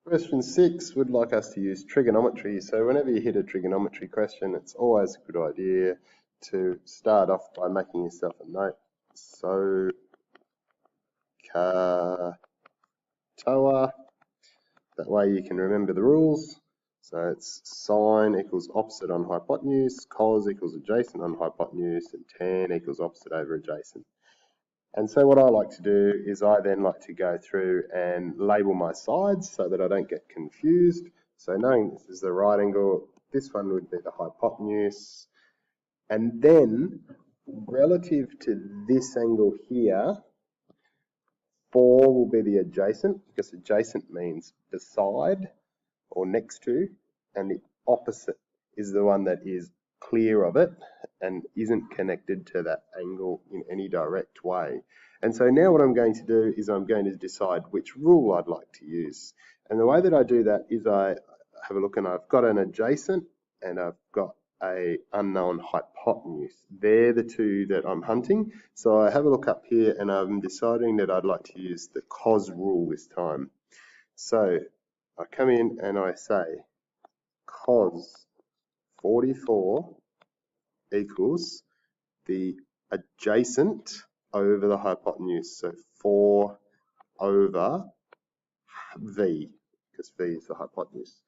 Question 6 would like us to use trigonometry. So whenever you hit a trigonometry question, it's always a good idea to start off by making yourself a note. So, toa, that way you can remember the rules. So it's sine equals opposite on hypotenuse, cos equals adjacent on hypotenuse, and tan equals opposite over adjacent. And so what I like to do is I then like to go through and label my sides so that I don't get confused. So knowing this is the right angle, this one would be the hypotenuse. And then relative to this angle here, 4 will be the adjacent, because adjacent means beside or next to, and the opposite is the one that is clear of it and isn't connected to that angle in any direct way. And so now what I'm going to do is I'm going to decide which rule I'd like to use. And the way that I do that is I have a look, and I've got an adjacent and I've got a unknown hypotenuse. They're the two that I'm hunting. So I have a look up here and I'm deciding that I'd like to use the cos rule this time. So I come in and I say cos 44 equals the adjacent over the hypotenuse, so 4 over v, because v is the hypotenuse.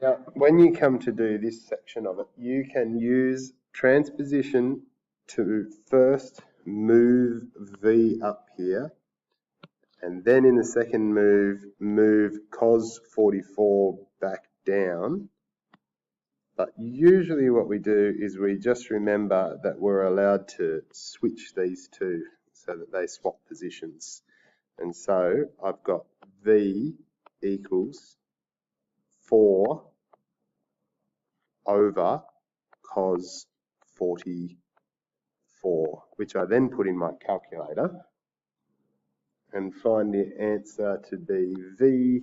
Now, when you come to do this section of it, you can use transposition to first move v up here, and then in the second move cos 44 back down. But usually what we do is we just remember that we're allowed to switch these two so that they swap positions. And so I've got V equals 4 over cos 44, which I then put in my calculator and find the answer to be V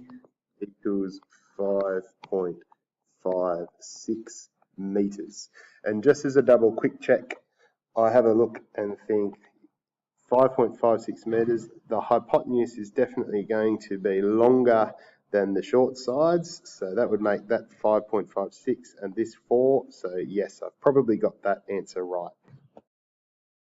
equals 5.56 meters. And just as a double quick check, I have a look and think 5.56 meters, the hypotenuse is definitely going to be longer than the short sides, so that would make that 5.56 and this 4. So yes, I've probably got that answer right.